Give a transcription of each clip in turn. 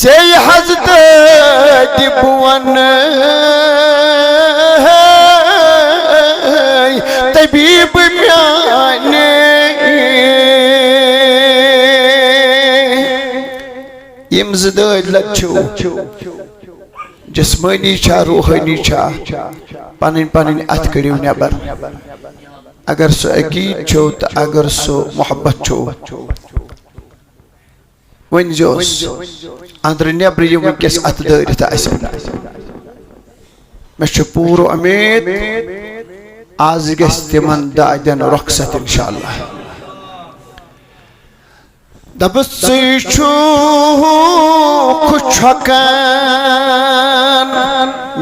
Say has the one Tabib Miane Imzad Lachu Jismani Cha Ruhani Cha Panin Panin Atkari Nabar Agar so Agi Chot Agar so Mohabbat Cho When Jos Andre Nebri Yumikes at the Taisen Mr. Puro Amid As guest Timan died and Roxat inshallah. The Bussi Chu Kuchakan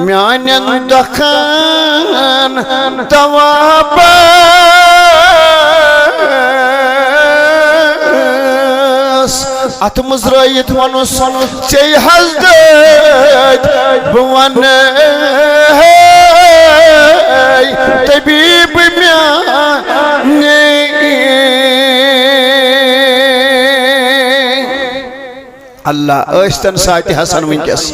Mian Dakan Tawaba Atmuzrayit Wanusan Say has died Buan Tabib Allah Ashtan Sati Hasan Winkas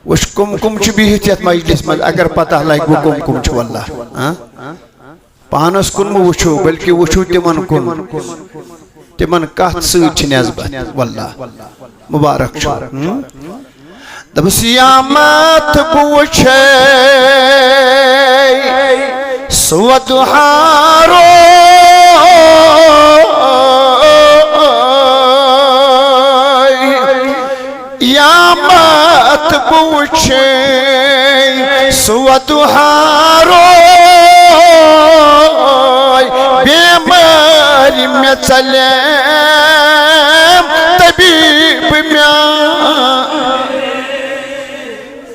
Wish kum to be hit at Majlis Agar Patah like Wukum to Allah Panas Kunmu Wushu, Belki Wushu Timan Kun Timan Katsu Chinazba Wallah Mubarak The Siyamat Buche Suatuharo Yamat Buche Suatuharo Bimari Metsalem Tabib Mya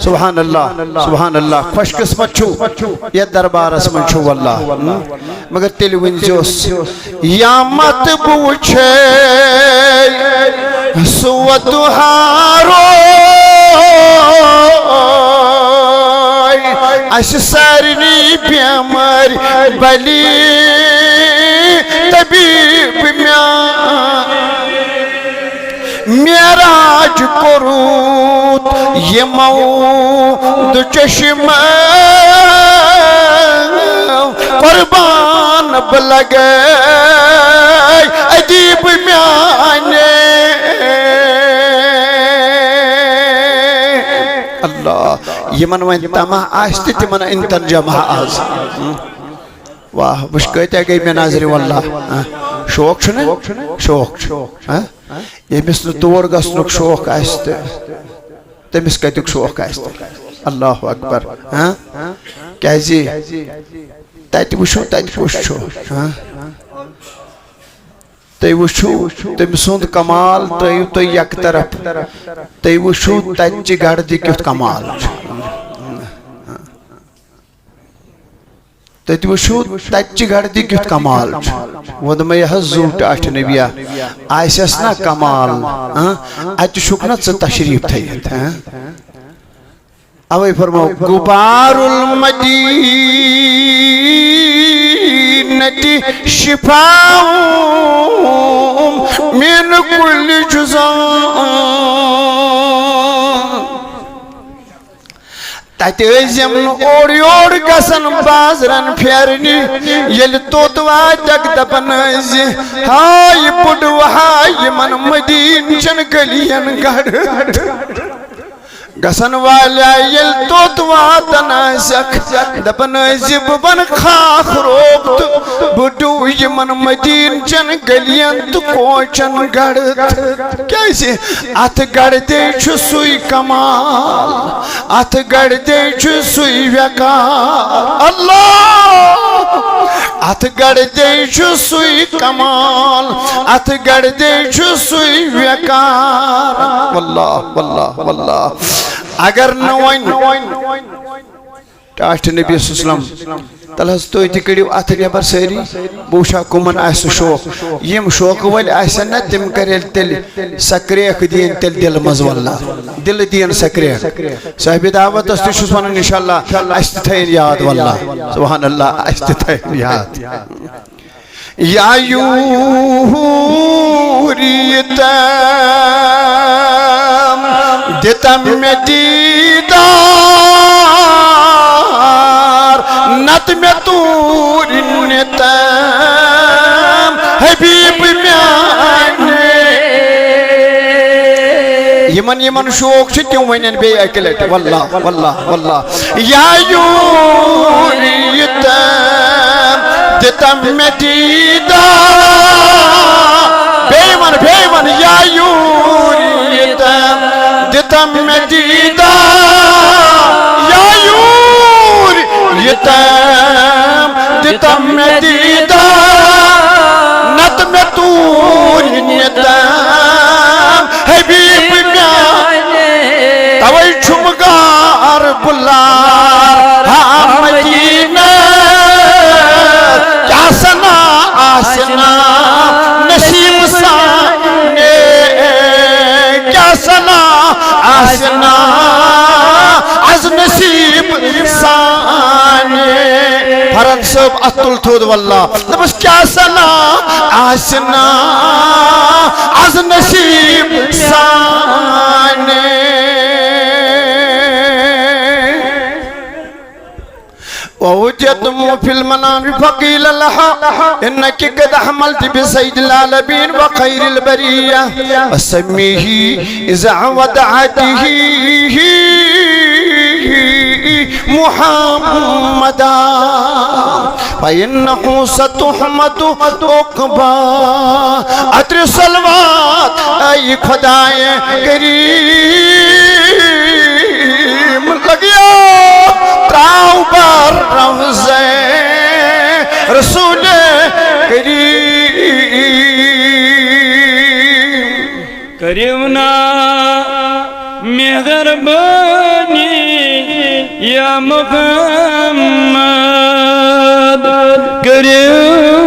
سبحان الله خوش قسمت چھو یہ دربارس من چھو واللہ مگر تیل ونجوس یا مت بوچھے سوت ہاروئی اس سارنی پیامر بلی طبیب میراج کرود یمو دو چشم قربان بلگئی ادیب میانے اللہ یمن وین تمہ آستی تمن انتر جمع آز واہ وش کہتے گئی میں ناظری واللہ شوق چھنے شوق یہ مثل دور گسنک شوق آستے تمس کتک شوق آستے اللہ اکبر کیازی تیت وشو تی وشو تم سند کمال تو یک طرف تی وشو تیچی گردی کیت کمال تی وشو تیچی گردی کیت کمال ودم یہ زوٹ آٹھ نبیہ آئیسیسنا کمال آئیت شکنت سے تشریف تھیت اوہی فرماؤ غبار المدینتی شفاؤں من کل جزان تاتی ازیمن اور گسن بازرن پھیرنی یل توتوا جگ دپن ازی ہائی پڑو ہائی من مدین چن گلین گھڑ گسن والا یل توتوا تنازک دپن ازی ببن خاخ روبت بڑو یمن مدین چن گلین تو کوچن گھڑ کیسے ات گھڑ دے چھو سوئی کمال ات گھڑ دے چھو سوئی ویکار اللہ ات گھڑ دے چھو سوئی کمال ات گھڑ دے چھو سوئی ویکار واللہ واللہ واللہ اگر نوائن ٹاٹھ نبی صلی اللہ علیہ وسلم تلحظ توی تی کڑیو اتھ نیبر ساری بوشا کمن آس شوق یم شوق ول آسن نا تم کریل تیل سکریک دین تیل دل مز واللہ دل دین سکریک صاحب دعوت است شس ونن انشاءاللہ است تھین یاد واللہ سبحان اللہ است تھین یاد یا یوریتم دتم میں دیدار نت میں تور نتم حبیب میانے یمن شوق چھ تیوں وینن بے اکلٹ واللہ واللہ واللہ یا یوریتم دتم میں دیدار بیمن یا یوریتم دتم میں دیدار یا یوریتم دتم میں دیدار نت میں تور نتم حبیب میانے توئی چھمگار بلار ہاں مدینہ آسنا آسنا نصیب سانے کیا سنا آسنا از نصیب سانے فرن صاحب اتل تھود واللہ بس کیا سنا آسنا از نصیب سانے ووجدتم في المنام فقيل لها إنك قد حملت بسيد العالمين وخير البرية وسميه إذا ودعته محمدا فإنه ستحمد عقبا عطر صلوات أي خدائے کریم لگیا تراؤ بر روزے رسول کریم کریمنا مہربانی یا محمد کریم